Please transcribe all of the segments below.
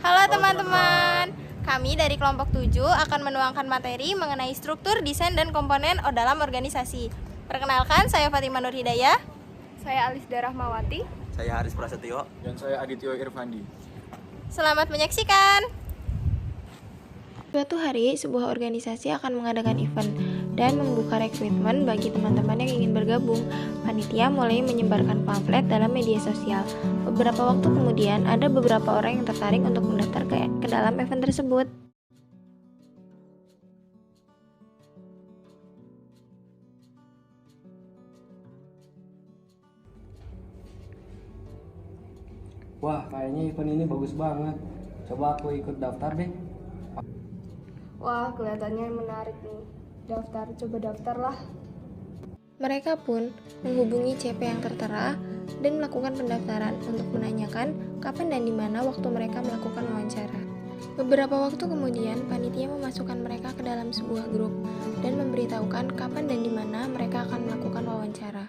Halo teman-teman, kami dari kelompok 7 akan menuangkan materi mengenai struktur, desain, dan komponen dalam organisasi. Perkenalkan, saya Fatimah Nur Hidayah. Saya Alisda Rahmawati. Saya Haris Prasetyo. Dan saya Adityo Irfandi. Selamat menyaksikan. Suatu hari, sebuah organisasi akan mengadakan event dan membuka rekrutmen bagi teman-teman yang ingin bergabung. Panitia mulai menyebarkan pamflet dalam media sosial. Beberapa waktu kemudian, ada beberapa orang yang tertarik untuk mendaftar ke dalam event tersebut. Wah, kayaknya event ini bagus banget. Coba aku ikut daftar deh. Wah, kelihatannya menarik nih. Coba daftarlah. Mereka pun menghubungi CP yang tertera dan melakukan pendaftaran untuk menanyakan kapan dan di mana waktu mereka melakukan wawancara. Beberapa waktu kemudian, panitia memasukkan mereka ke dalam sebuah grup dan memberitahukan kapan dan di mana mereka akan melakukan wawancara.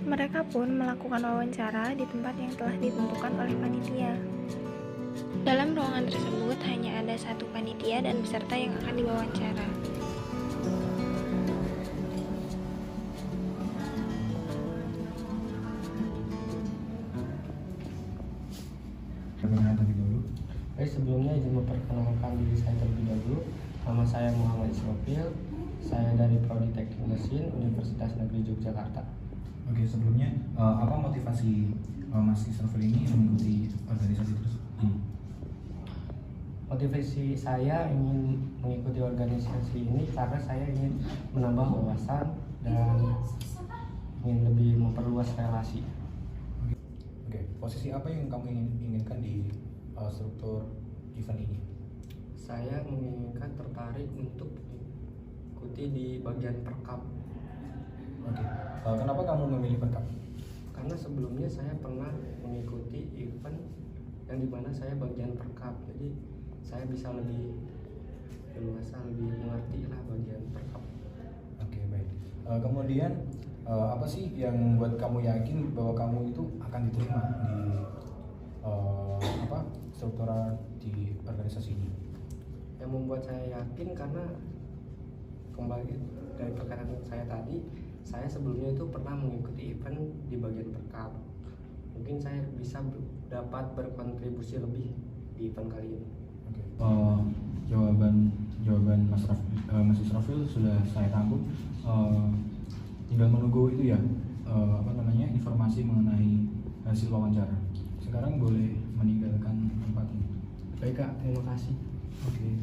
Mereka pun melakukan wawancara di tempat yang telah ditentukan oleh panitia. Dalam ruangan tersebut hanya ada satu panitia dan peserta yang akan diwawancara. Perkenalkan dulu. Sebelumnya izin memperkenalkan diri saya terlebih dahulu. Nama saya Muhammad Isrofil. Saya dari Prodi Teknik Mesin Universitas Negeri Yogyakarta. Oke, sebelumnya apa motivasi Mas Isrofil ini mengikuti organisasi tersebut? Motivasi saya ingin mengikuti organisasi ini karena saya ingin menambah wawasan dan ingin lebih memperluas relasi. Oke, posisi apa yang kamu inginkan di struktur event ini? Saya menginginkan tertarik untuk mengikuti di bagian perkap. Oke, kenapa kamu memilih perkap? Karena sebelumnya saya pernah mengikuti event yang dimana saya bagian perkap, jadi saya bisa lebih leluasa, lebih mengerti lah bagian perkap. Oke, baik. Kemudian apa sih yang membuat kamu yakin bahwa kamu itu akan diterima di struktur di organisasi ini? Yang membuat saya yakin karena kembali dari perkataan saya tadi, saya sebelumnya itu pernah mengikuti event di bagian perkap. Mungkin saya bisa dapat berkontribusi lebih di event kali ini. Oke. Jawaban Mas Isrofil sudah saya tangkap. Tinggal menunggu itu ya, informasi mengenai hasil wawancara. Sekarang boleh meninggalkan tempat ini. Baik Kak, terima kasih. Oke.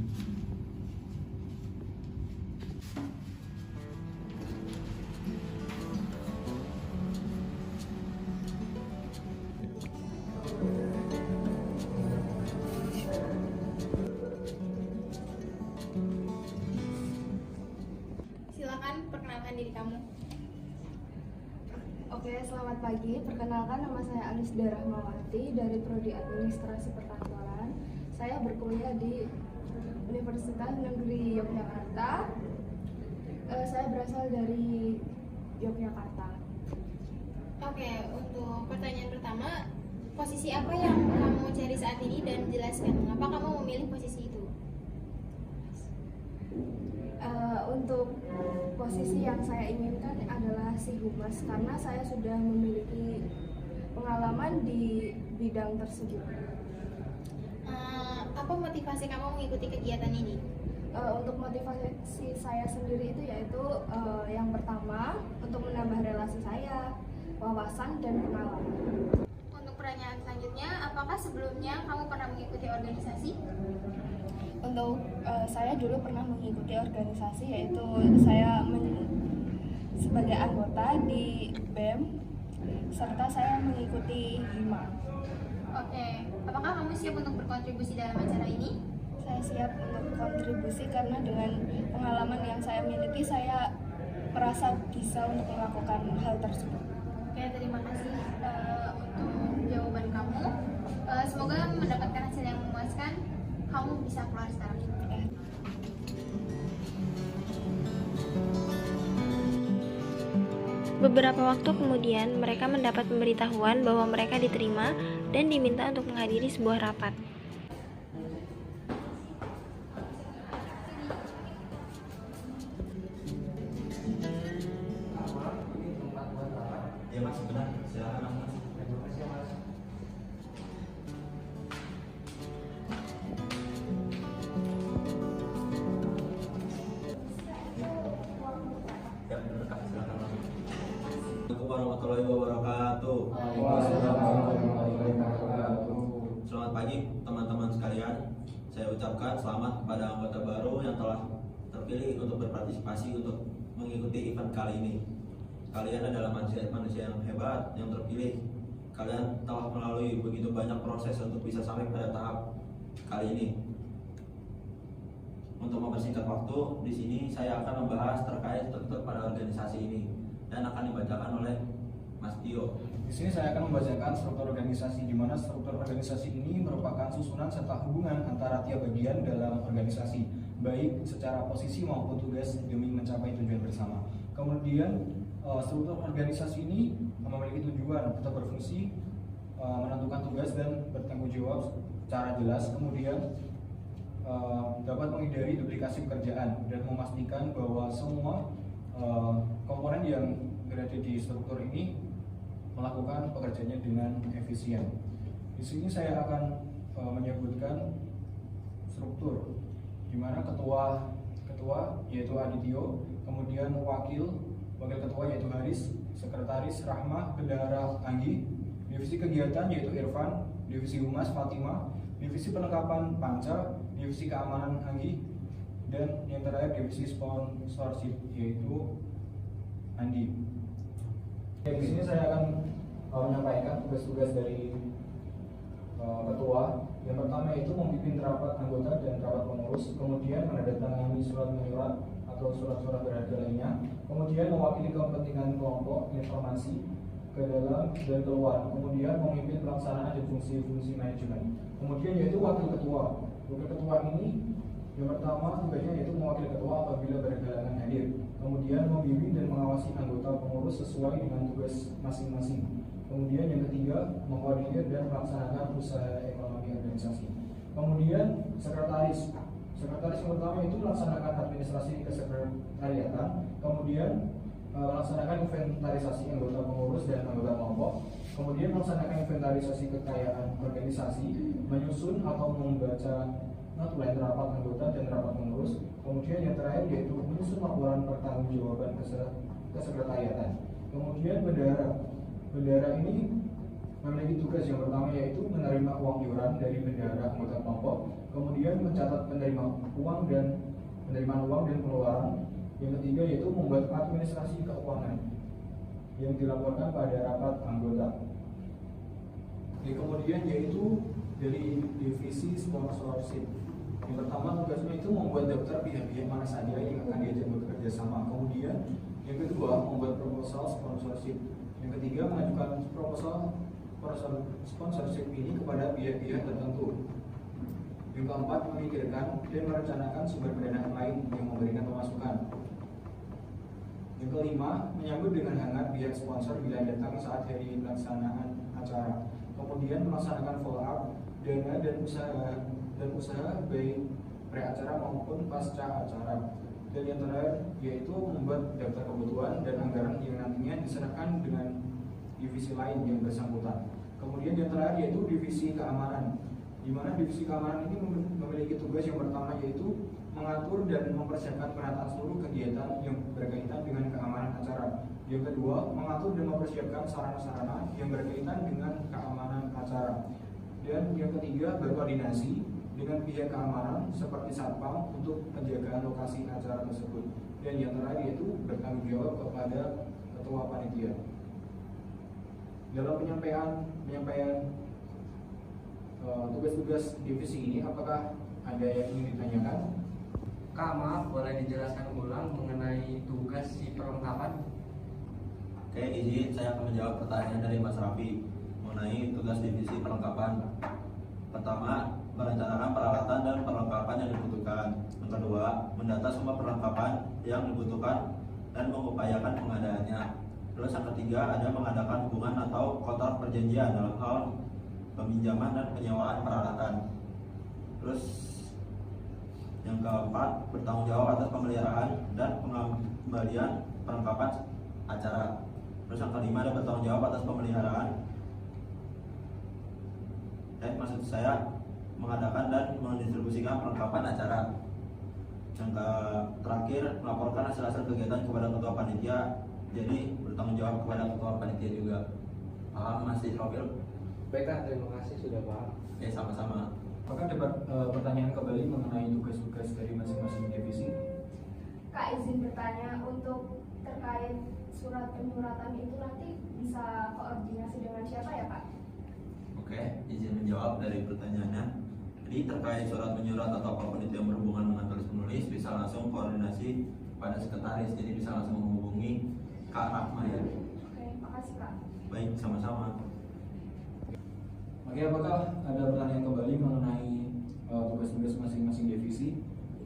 Silakan perkenalkan diri kamu. Oke, selamat pagi. Perkenalkan, nama saya Alisda Rahmawati dari Prodi Administrasi Perkantoran. Saya berkuliah di Universitas Negeri Yogyakarta. Saya berasal dari Yogyakarta. Oke, untuk pertanyaan pertama, posisi apa yang kamu cari saat ini dan jelaskan mengapa kamu memilih posisi itu? Untuk posisi yang saya inginkan adalah si humas karena saya sudah memiliki pengalaman di bidang tersebut. Apa motivasi kamu mengikuti kegiatan ini? Untuk motivasi saya sendiri itu yaitu yang pertama untuk menambah relasi saya, wawasan dan pengalaman. Untuk pertanyaan selanjutnya, apakah sebelumnya kamu pernah mengikuti organisasi? Untuk saya dulu pernah mengikuti organisasi, yaitu saya sebagai anggota di BEM serta saya mengikuti HIMA. Oke, apakah kamu siap untuk berkontribusi dalam acara ini? Saya siap untuk kontribusi karena dengan pengalaman yang saya miliki saya merasa bisa untuk melakukan hal tersebut. Oke, terima kasih untuk jawaban kamu. Semoga keluar sekarang. Beberapa waktu kemudian, mereka mendapat pemberitahuan bahwa mereka diterima dan diminta untuk menghadiri sebuah rapat. Ya mas, benar. Silakan mas. Ya benar kak, silakan mas. Assalamualaikum warahmatullahi wabarakatuh. Selamat pagi teman-teman sekalian. Saya ucapkan selamat kepada anggota baru yang telah terpilih untuk berpartisipasi untuk mengikuti event kali ini. Kalian adalah manusia yang hebat, yang terpilih. Kalian telah melalui begitu banyak proses untuk bisa sampai pada tahap kali ini. Untuk mempersingkat waktu, di sini saya akan membahas terkait struktur pada organisasi ini dan akan dibacakan oleh Mas Tio. Di sini saya akan membacakan struktur organisasi, di mana struktur organisasi ini merupakan susunan serta hubungan antara tiap bagian dalam organisasi, baik secara posisi maupun tugas demi mencapai tujuan bersama. Kemudian struktur organisasi ini memiliki tujuan atau berfungsi menentukan tugas dan bertanggung jawab secara jelas. Kemudian dapat menghindari duplikasi pekerjaan dan memastikan bahwa semua komponen yang berada di struktur ini melakukan pekerjaannya dengan efisien. Di sini saya akan menyebutkan struktur, di mana ketua yaitu Adityo, kemudian wakil ketua yaitu Haris, sekretaris Rahma, bendahara Anggi, divisi kegiatan yaitu Irfan, divisi humas Fatima, divisi perlengkapan Panca, divisi keamanan Anggi, dan yang terakhir divisi sponsorship yaitu Andi. Di sini saya akan menyampaikan tugas-tugas dari ketua. Yang pertama yaitu memimpin rapat anggota dan rapat pengurus, kemudian menandatangani surat-menyurat atau surat-surat berharga lainnya, kemudian mewakili kepentingan kelompok informasi ke dalam dan keluar, kemudian memimpin pelaksanaan dan fungsi-fungsi manajemen. Kemudian yaitu wakil ketua. Wakil ketua ini yang pertama tugasnya yaitu mewakili ketua apabila berhalangan hadir, kemudian membimbing dan mengawasi anggota pengurus sesuai dengan tugas masing-masing. Kemudian yang ketiga, mengkoordinir dan melaksanakan usaha ekonomi organisasi. Kemudian sekretaris yang pertama itu melaksanakan administrasi kesekretariatan, kemudian melaksanakan inventarisasi anggota pengurus dan anggota kelompok, kemudian melaksanakan inventarisasi kekayaan organisasi, menyusun atau membaca notulen rapat anggota dan rapat pengurus, kemudian yang terakhir yaitu menyusun laporan pertanggungjawaban kesekretariatan. Kemudian bendahara ini memiliki tugas yang pertama yaitu menerima uang iuran dari bendahara anggota kelompok, kemudian mencatat penerimaan uang dan pengeluaran. Yang ketiga yaitu membuat administrasi keuangan yang dilaporkan pada rapat anggota. Kemudian yaitu dari divisi sponsorship. Yang pertama tugasnya itu membuat daftar pihak-pihak mana saja yang akan diajak bekerja sama. Kemudian yang kedua membuat proposal sponsorship. Yang ketiga mengajukan proposal sponsorship ini kepada pihak-pihak tertentu. Yang keempat memikirkan dan merencanakan sumber pendanaan lain yang memberikan pemasukan. Yang kelima menyambut dengan hangat pihak sponsor bila datang saat hari pelaksanaan acara. Kemudian melaksanakan follow up dana dan usaha baik pre-acara maupun pasca acara. Dan yang terakhir yaitu membuat daftar kebutuhan dan anggaran yang nantinya diserahkan dengan divisi lain yang bersangkutan. Kemudian yang terakhir yaitu divisi keamanan, di mana divisi keamanan ini memiliki tugas yang pertama yaitu mengatur dan mempersiapkan penataan seluruh kegiatan yang berkaitan dengan keamanan acara. Yang kedua, mengatur dan mempersiapkan sarana-sarana yang berkaitan dengan keamanan acara. Dan yang ketiga, berkoordinasi dengan pihak keamanan seperti satpam untuk penjagaan lokasi acara tersebut. Dan yang terakhir yaitu bertanggung jawab kepada ketua panitia. Dalam penyampaian tugas-tugas divisi ini, apakah ada yang ingin ditanyakan? Kak, maaf, boleh dijelaskan ulang mengenai tugas si perlengkapan? Oke, izin saya akan menjawab pertanyaan dari Mas Raffi mengenai tugas divisi perlengkapan. Pertama, merencanakan peralatan dan perlengkapan yang mendata semua perlengkapan yang dibutuhkan dan mengupayakan pengadaannya. Terus yang ketiga ada mengadakan hubungan atau kontrak perjanjian dalam hal peminjaman dan penyewaan peralatan. Terus yang keempat bertanggung jawab atas pemeliharaan dan pengembalian perlengkapan acara. Terus yang kelima ada bertanggung jawab atas pemeliharaan maksud saya mengadakan dan mendistribusikan perlengkapan acara. Yang terakhir melaporkan hasil-hasil kegiatan kepada ketua panitia, jadi bertanggung jawab kepada ketua panitia juga. Paham Mas Israfil? Baik Kak, terima kasih sudah paham. Oke, sama-sama. Apakah ada pertanyaan kembali mengenai tugas-tugas dari masing-masing divisi? Kak, izin bertanya, untuk terkait surat penyuratan itu nanti bisa koordinasi dengan siapa ya Pak? Oke, izin menjawab dari pertanyaannya. Jadi terkait surat menyurat atau apapun itu yang berhubungan dengan tulis menulis bisa langsung koordinasi pada sekretaris, jadi bisa langsung menghubungi Kak Rahma ya. Oke, makasih Kak. Baik, sama-sama. Oke, apakah ada pertanyaan kembali mengenai tugas-tugas masing-masing divisi?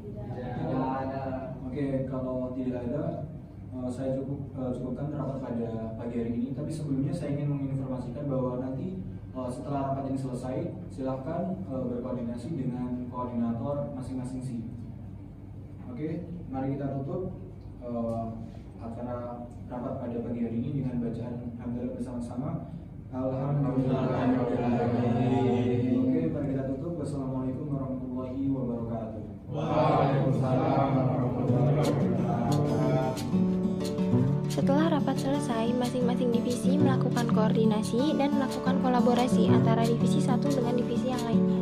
Tidak ada. Oke, kalau tidak ada, saya cukupkan rapat pada pagi hari ini. Tapi sebelumnya saya ingin menginformasikan bahwa nanti setelah rapat ini selesai, silakan berkoordinasi dengan koordinator masing-masing SI. Oke, mari kita tutup acara rapat pada pagi hari ini dengan bacaan hamdalah bersama-sama. Alhamdulillahirobbilalamin. Oke, mari kita tutup. Wassalamualaikum warahmatullahi wabarakatuh. Waalaikumsalam warahmatullahi wabarakatuh. Setelah rapat selesai, masing-masing divisi melakukan koordinasi dan melakukan kolaborasi antara divisi satu dengan divisi yang lainnya.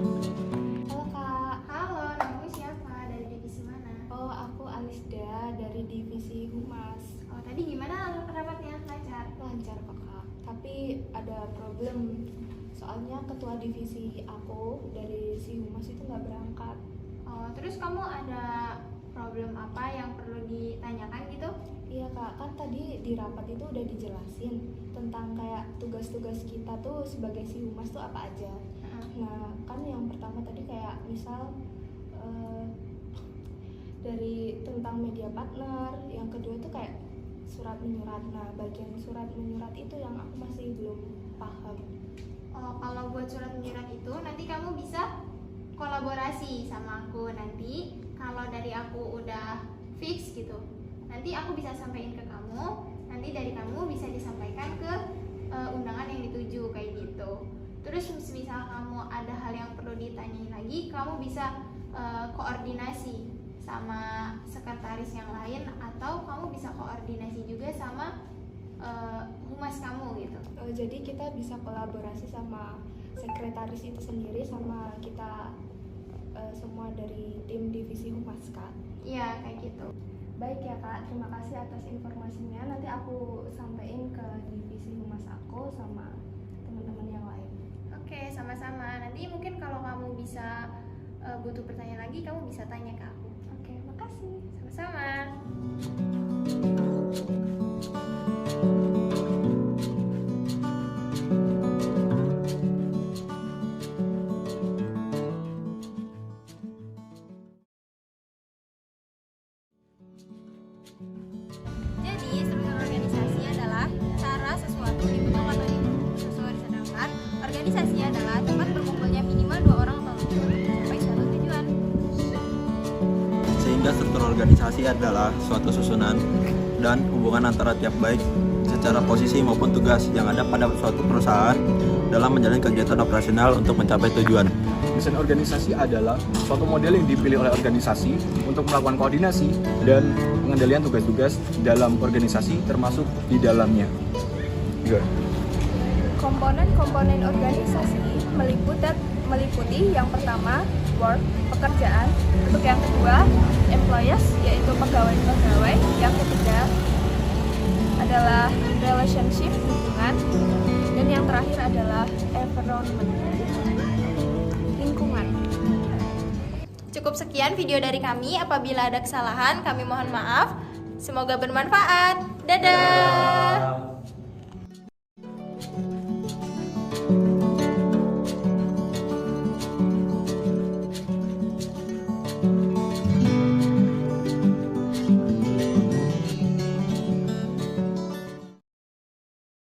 Halo Kak. Halo, namamu siapa? Dari divisi mana? Oh, aku Alisda dari divisi Humas. Oh, tadi gimana rapatnya? Lancar? Lancar kok Kak. Tapi ada problem. Soalnya ketua divisi aku dari si Humas itu nggak berangkat. Oh, terus kamu ada problem apa yang perlu ditanyakan gitu? Iya Kak, kan tadi di rapat itu udah dijelasin tentang kayak tugas-tugas kita tuh sebagai si Humas tuh apa aja. Nah, kan yang pertama tadi kayak misal dari tentang media partner, yang kedua tuh kayak surat menyurat. Nah, bagian surat menyurat itu yang aku masih belum paham. Oh, kalau buat surat menyurat itu nanti kamu bisa kolaborasi sama aku. Nanti kalau dari aku udah fix gitu, nanti aku bisa sampaikan ke kamu, nanti dari kamu bisa disampaikan ke undangan yang dituju kayak gitu. Terus misal kamu ada hal yang perlu ditanyain lagi, kamu bisa koordinasi sama sekretaris yang lain, atau kamu bisa koordinasi juga sama humas kamu gitu. Jadi kita bisa kolaborasi sama sekretaris itu sendiri sama kita semua dari tim divisi Humas Kak. Iya, kayak gitu. Baik ya Kak, terima kasih atas informasinya. Nanti aku sampaikan ke divisi Humas aku sama teman-teman yang lain. Oke, sama-sama. Nanti mungkin kalau kamu bisa butuh pertanyaan lagi, kamu bisa tanya ke aku. Oke, makasih. Sama-sama. Jadi, struktur organisasi adalah cara sesuatu dibentuk atau disusun, sedangkan organisasi adalah tempat berkumpulnya minimal 2 orang atau lebih untuk mencapai suatu tujuan. Sehingga struktur organisasi adalah suatu susunan dan hubungan antara tiap baik secara posisi maupun tugas yang ada pada suatu perusahaan dalam menjalani kegiatan operasional untuk mencapai tujuan. Desain organisasi adalah suatu model yang dipilih oleh organisasi untuk melakukan koordinasi dan pengendalian tugas-tugas dalam organisasi termasuk di dalamnya. Komponen-komponen organisasi meliputi yang pertama, work, pekerjaan. Untuk yang kedua, employees, yaitu pegawai-pegawai. Yang ketiga adalah relationship, hubungan. Dan yang terakhir adalah environment, lingkungan. Cukup sekian video dari kami. Apabila ada kesalahan, kami mohon maaf. Semoga bermanfaat. Dadah.